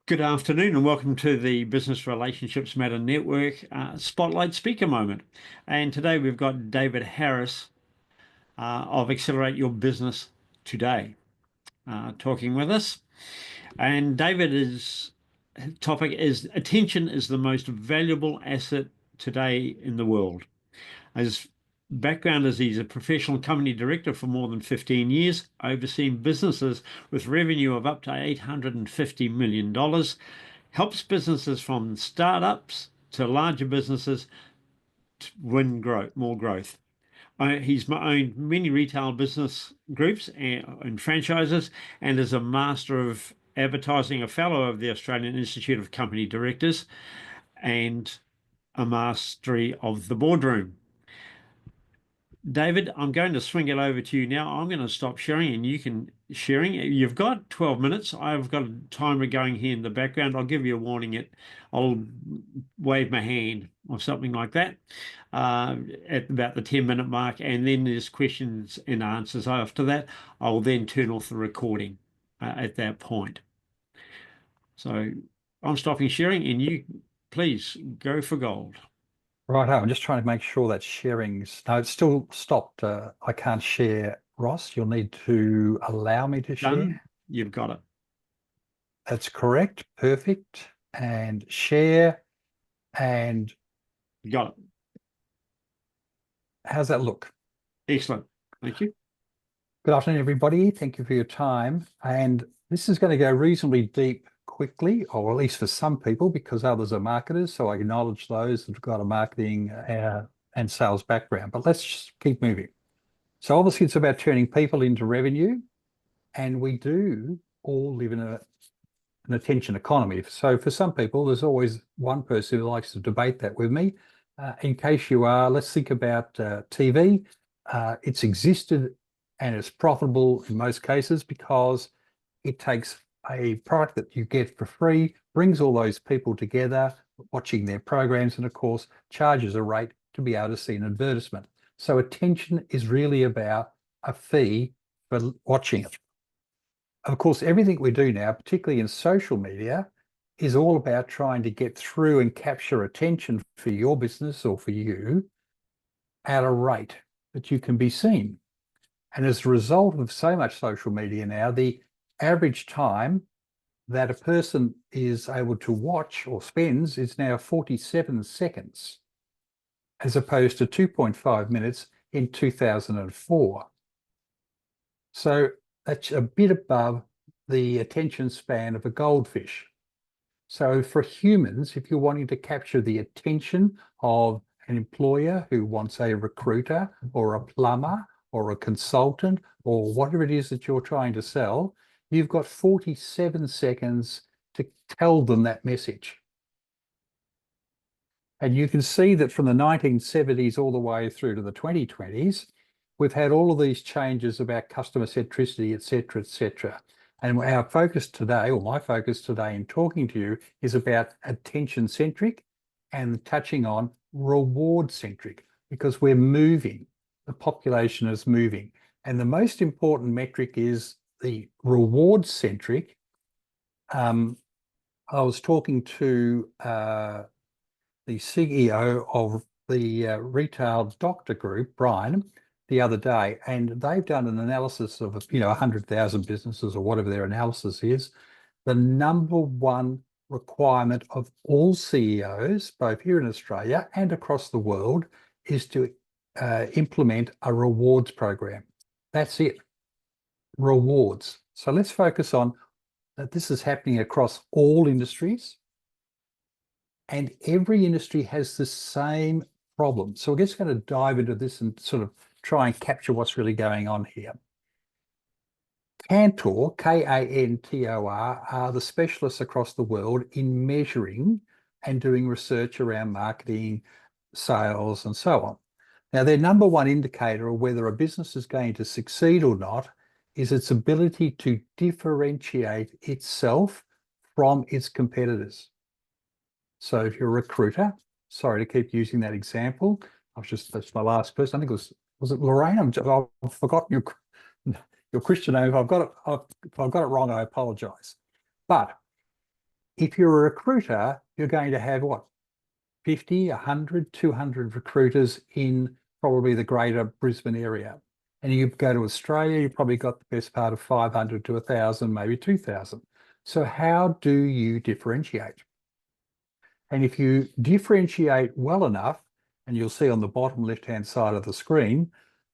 Good afternoon and welcome to the Business Relationships Matter Network Spotlight Speaker Moment. And today we've got David Harris of Accelerate Your Business Today talking with us. And David's topic is attention is the most valuable asset today in the world. His background is he's a professional company director for more than 15 years, overseeing businesses with revenue of up to $850 million, helps businesses from startups to larger businesses to win more growth. He's owned many retail business groups and franchises and is a master of advertising, a fellow of the Australian Institute of Company Directors, and a mastery of the boardroom. David, I'm going to swing it over to you now. I'm going to stop sharing and you can sharing. You've got 12 minutes. I've got a timer going here in the background. I'll give you a warning. I'll wave my hand or something like that at about the 10-minute mark. And then there's questions and answers after that. I'll then turn off the recording at that point. So I'm stopping sharing and you please go for gold. Right, I'm just trying to make sure that sharing's... No, it's still stopped. I can't share, Ross. You'll need to allow me to Done. share. You've got it. That's correct. Perfect. And share. And You got it. how's that look? Excellent. Thank you. Good afternoon, everybody. Thank you for your time. And this is going to go reasonably deep quickly, or at least for some people, because others are marketers. So I acknowledge those that have got a marketing and sales background. But let's just keep moving. So obviously it's about turning people into revenue. And we do all live in an attention economy. So for some people, there's always one person who likes to debate that with me. In case you are, let's think about TV. It's existed and it's profitable in most cases because it takes a product that you get for free, brings all those people together, watching their programs, and of course, charges a rate to be able to see an advertisement. So attention is really about a fee for watching it. Of course, everything we do now, particularly in social media, is all about trying to get through and capture attention for your business or for you at a rate that you can be seen. And as a result of so much social media now, the average time that a person is able to watch or spends is now 47 seconds, as opposed to 2.5 minutes in 2004. So that's a bit above the attention span of a goldfish. So for humans, if you're wanting to capture the attention of an employer who wants a recruiter or a plumber or a consultant or whatever it is that you're trying to sell, you've got 47 seconds to tell them that message. And you can see that from the 1970s all the way through to the 2020s, we've had all of these changes about customer centricity, et cetera, et cetera. And our focus today, or my focus today in talking to you, is about attention-centric and touching on reward-centric, because we're moving. The population is moving. And the most important metric is the reward-centric. I was talking to the CEO of the retail doctor group, Brian, the other day, and they've done an analysis of 100,000 businesses or whatever their analysis is. The number one requirement of all CEOs, both here in Australia and across the world, is to implement a rewards program. That's it. Rewards. So let's focus on that. This is happening across all industries, and every industry has the same problem. So we're just going to dive into this and sort of try and capture what's really going on here. Kantor, K-A-N-T-O-R, are the specialists across the world in measuring and doing research around marketing, sales, and so on. Now, their number one indicator of whether a business is going to succeed or not is its ability to differentiate itself from its competitors. So if you're a recruiter, sorry to keep using that example, that's my last person. I think it was it Lorraine? I've forgotten your Christian name. If I've got it wrong, I apologize. But If you're a recruiter, you're going to have what? 50, 100, 200 recruiters in probably the greater Brisbane area. And you go to Australia, you've probably got the best part of 500 to 1,000, maybe 2,000. So how do you differentiate? And if you differentiate well enough, and you'll see on the bottom left-hand side of the screen,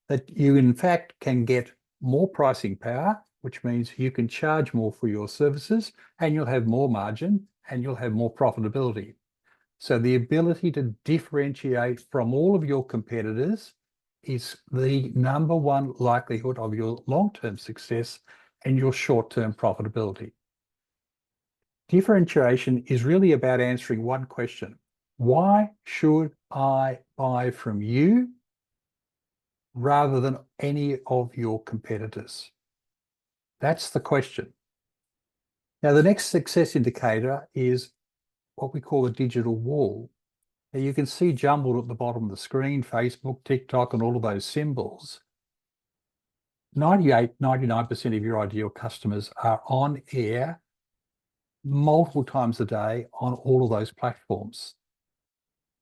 that you in fact can get more pricing power, which means you can charge more for your services and you'll have more margin and you'll have more profitability. So the ability to differentiate from all of your competitors is the number one likelihood of your long-term success and your short-term profitability. Differentiation is really about answering one question. Why should I buy from you rather than any of your competitors? That's the question. Now, the next success indicator is what we call a digital wall. Now, you can see jumbled at the bottom of the screen, Facebook, TikTok, and all of those symbols. 98, 99% of your ideal customers are on air multiple times a day on all of those platforms.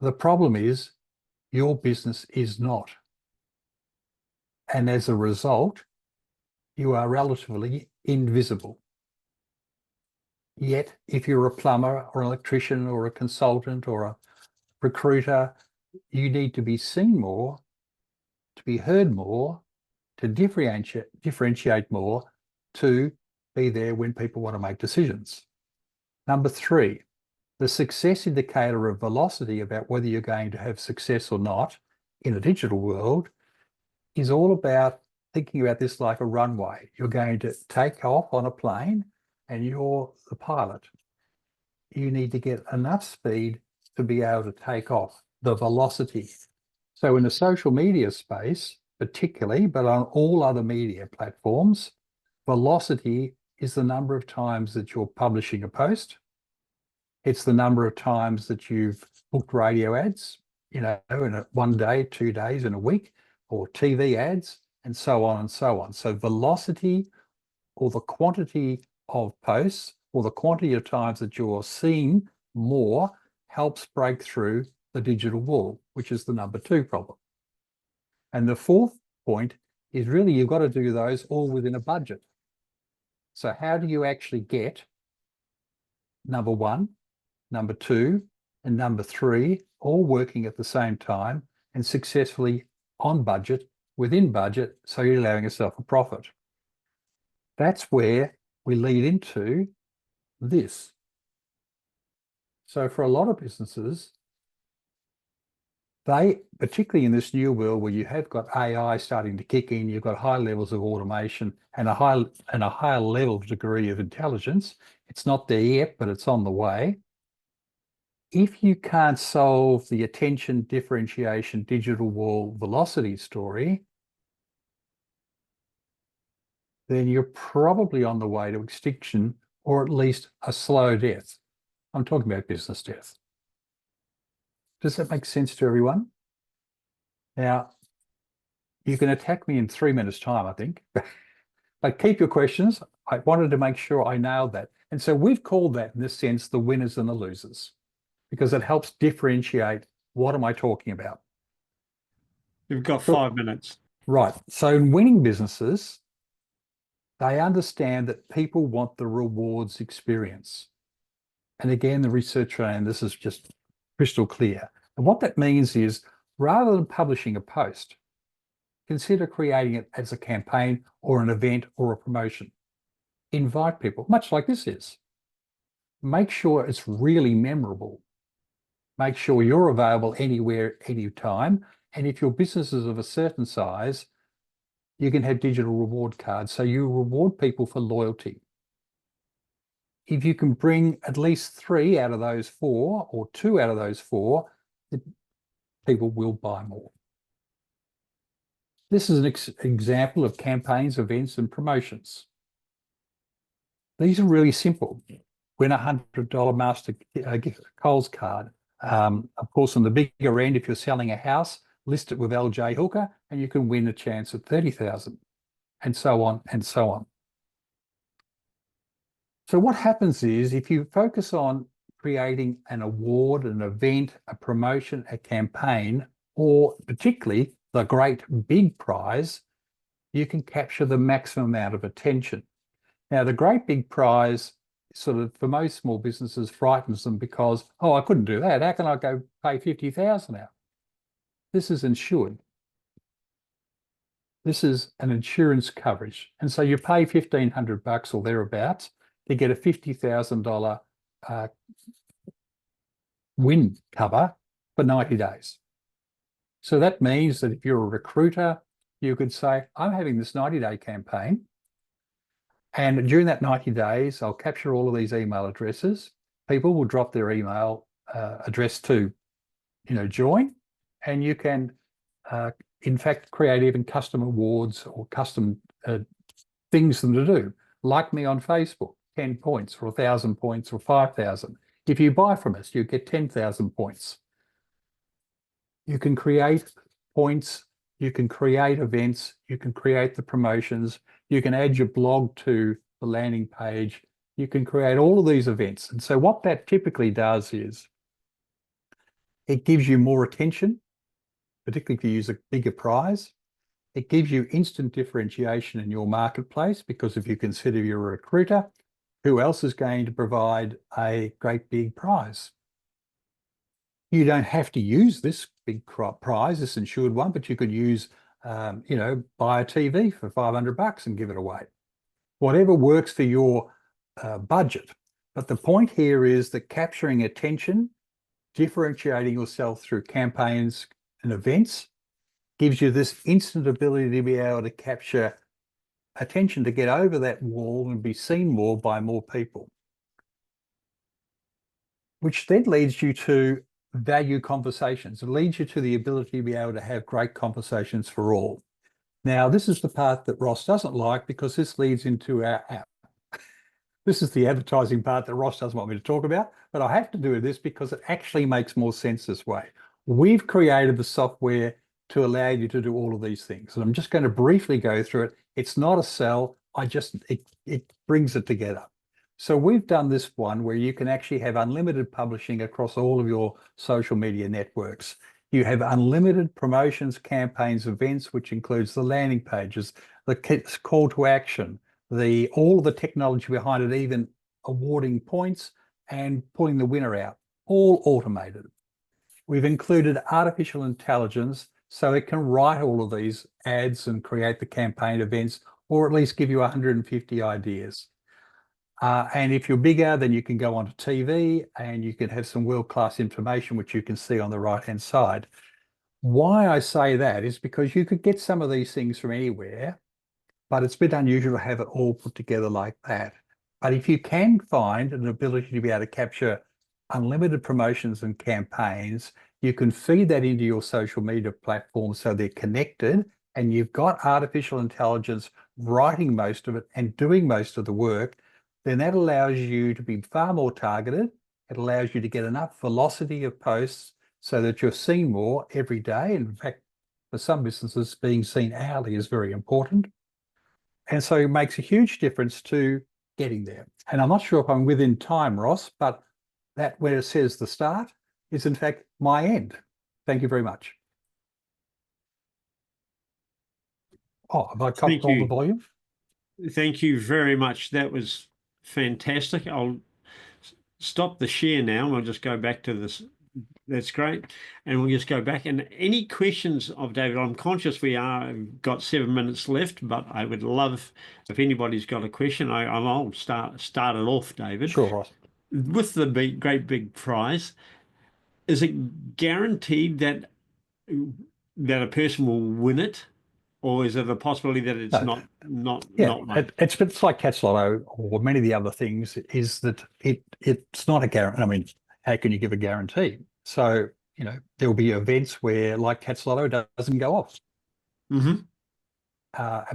The problem is your business is not. And as a result, you are relatively invisible. Yet, if you're a plumber or an electrician or a consultant or a recruiter, you need to be seen more, to be heard more, to differentiate more, to be there when people want to make decisions. Number three, the success indicator of velocity about whether you're going to have success or not in a digital world is all about thinking about this like a runway. You're going to take off on a plane and you're the pilot. You need to get enough speed to be able to take off, the velocity. So in the social media space, particularly, but on all other media platforms, velocity is the number of times that you're publishing a post. It's the number of times that you've booked radio ads, in one day, 2 days, in a week, or TV ads, and so on and so on. So velocity, or the quantity of posts, or the quantity of times that you're seen more, helps break through the digital wall, which is the number 2 problem. And the fourth point is really you've got to do those all within a budget. So how do you actually get number 1, number 2, and number 3 all working at the same time and successfully on budget, within budget, so you're allowing yourself a profit? That's where we lead into this. So for a lot of businesses, they, particularly in this new world where you have got AI starting to kick in, you've got high levels of automation and a higher level degree of intelligence. It's not there yet, but it's on the way. If you can't solve the attention, differentiation, digital wall, velocity story, then you're probably on the way to extinction, or at least a slow death. I'm talking about business death. Does that make sense to everyone? Now, you can attack me in 3 minutes' time, I think, but keep your questions. I wanted to make sure I nailed that. And so we've called that, in this sense, the winners and the losers, because it helps differentiate what am I talking about. You've got 5 minutes. Right. So in winning businesses, they understand that people want the rewards experience. And again, the research around this is just crystal clear. And what that means is, rather than publishing a post, consider creating it as a campaign or an event or a promotion. Invite people, much like this is. Make sure it's really memorable. Make sure you're available anywhere, anytime. And if your business is of a certain size, you can have digital reward cards. So you reward people for loyalty. If you can bring at least 3 out of those 4 or 2 out of those 4, people will buy more. This is an example of campaigns, events, and promotions. These are really simple. Win a $100 Master Coles card. Of course, on the bigger end, if you're selling a house, list it with LJ Hooker, and you can win a chance at $30,000, and so on and so on. So what happens is if you focus on creating an award, an event, a promotion, a campaign, or particularly the great big prize, you can capture the maximum amount of attention. Now, the great big prize sort of, for most small businesses, frightens them because, oh, I couldn't do that. How can I go pay 50,000 out? This is insured. This is an insurance coverage. And so you pay $1,500 or thereabouts to get a $50,000 win cover for 90 days. So that means that if you're a recruiter, you could say, I'm having this 90-day campaign. And during that 90 days, I'll capture all of these email addresses. People will drop their email address to, join, and you can, in fact, create even custom awards or custom things for them to do. Like me on Facebook, 10 points or 1,000 points or 5,000. If you buy from us, you get 10,000 points. You can create points, you can create events, you can create the promotions, you can add your blog to the landing page, you can create all of these events. And so what that typically does is it gives you more attention, particularly if you use a bigger prize. It gives you instant differentiation in your marketplace because if you consider you're a recruiter, who else is going to provide a great big prize? You don't have to use this big prize, this insured one, but you could use, buy a TV for $500 and give it away. Whatever works for your budget. But the point here is that capturing attention, differentiating yourself through campaigns and events gives you this instant ability to be able to capture attention, to get over that wall and be seen more by more people. Which then leads you to value conversations. It leads you to the ability to be able to have great conversations for all. Now, this is the part that Ross doesn't like because this leads into our app. This is the advertising part that Ross doesn't want me to talk about, but I have to do this because it actually makes more sense this way. We've created the software to allow you to do all of these things. And I'm just going to briefly go through it. It's not a sell. It brings it together. So we've done this one where you can actually have unlimited publishing across all of your social media networks. You have unlimited promotions, campaigns, events, which includes the landing pages, the call to action, all of the technology behind it, even awarding points and pulling the winner out, all automated. We've included artificial intelligence so it can write all of these ads and create the campaign events, or at least give you 150 ideas. And if you're bigger, then you can go onto TV and you can have some world-class information, which you can see on the right-hand side. Why I say that is because you could get some of these things from anywhere, but it's a bit unusual to have it all put together like that. But if you can find an ability to be able to capture unlimited promotions and campaigns, you can feed that into your social media platforms so they're connected, and you've got artificial intelligence writing most of it and doing most of the work. Then that allows you to be far more targeted. It allows you to get enough velocity of posts so that you're seen more every day. In fact, for some businesses, being seen hourly is very important. And so it makes a huge difference to getting there. And I'm not sure if I'm within time, Ross, but that where it says the start is in fact my end. Thank you very much. Oh, have I covered all the volume? Thank you very much. That was fantastic. I'll stop the share now. We'll just go back to this. That's great. And we'll just go back. And any questions of David, I'm conscious we've got 7 minutes left, but I would love if anybody's got a question. I'll start it off, David. Sure, Ross. With the great big prize, is it guaranteed that a person will win it? Or is it a possibility that it's not won? It's like Cat's Lotto or many of the other things, is that it's not a guarantee. I mean, how can you give a guarantee? So, there'll be events where, like Cat's Lotto, doesn't go off. Mm-hmm.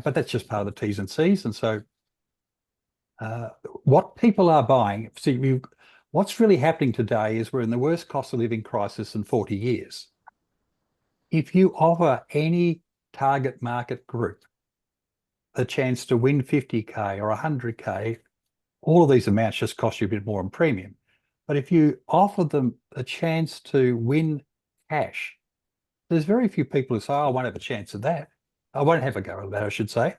But that's just part of the T's and C's. And so what people are buying, see, what's really happening today is we're in the worst cost of living crisis in 40 years. If you offer any target market group the chance to win 50K or 100K all of these amounts just cost you a bit more in premium. But if you offer them a chance to win cash, there's very few people who say, oh, I won't have a chance of that. I won't have a go at that, I should say.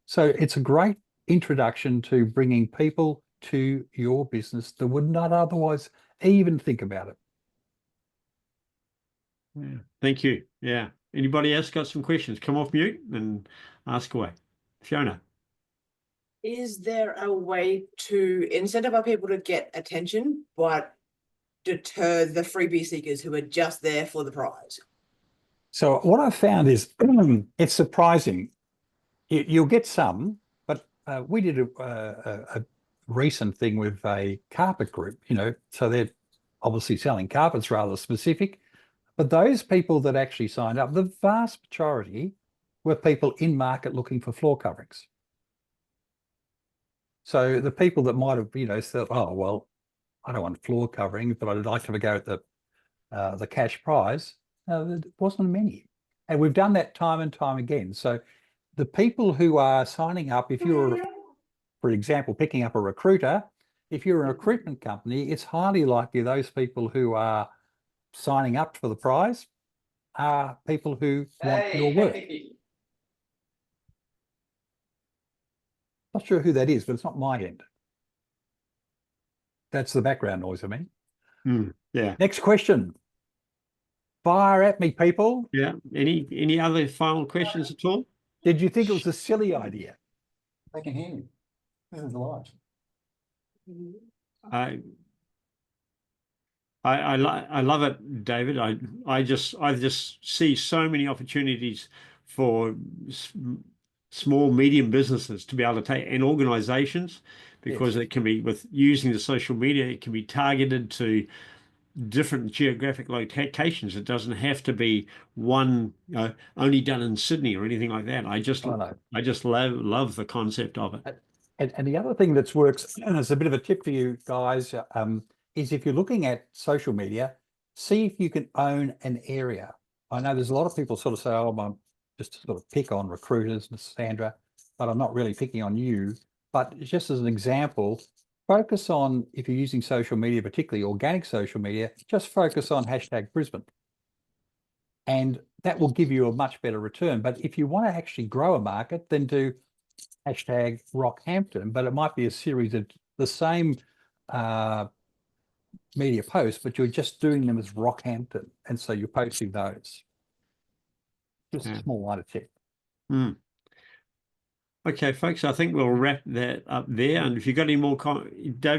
So it's a great introduction to bringing people to your business that would not otherwise even think about it. Yeah. Thank you. Yeah. Anybody else got some questions? Come off mute and ask away. Fiona. Is there a way to incentivize people to get attention, but deter the freebie seekers who are just there for the prize? So what I've found is it's surprising. You'll get some, but we did a recent thing with a carpet group, so they're obviously selling carpets rather specific. But those people that actually signed up, the vast majority were people in market looking for floor coverings. So the people that might have, said, oh, well, I don't want floor covering, but I'd like to have a go at the cash prize, there wasn't many. And we've done that time and time again. So the people who are signing up, if you're, for example, picking up a recruiter, if you're a recruitment company, it's highly likely those people who are signing up for the prize are people who want your work. Not sure who that is, but it's not my end. That's the background noise, I mean. Yeah. Next question. Fire at me, people. Yeah. Any other final questions at all? Did you think it was a silly idea? I can hear you. This is live. I love it, David. I just see so many opportunities for small, medium businesses to be able to take, and organizations, because Yes. it can be, with using the social media, it can be targeted to different geographic locations. It doesn't have to be one, only done in Sydney or anything like that. I just love the concept of it. And the other thing that's works, and it's a bit of a tip for you guys, is if you're looking at social media, see if you can own an area. I know there's a lot of people sort of say, oh, I'm just to sort of pick on recruiters, Sandra, but I'm not really picking on you. But just as an example, focus on, if you're using social media, particularly organic social media, just focus on hashtag Brisbane. And that will give you a much better return. But if you want to actually grow a market, then do hashtag Rockhampton, but it might be a series of the same media posts, but you're just doing them as Rockhampton. And so you're posting those. Just a small line of tip. Okay, folks, I think we'll wrap that up there. And if you've got any more, David,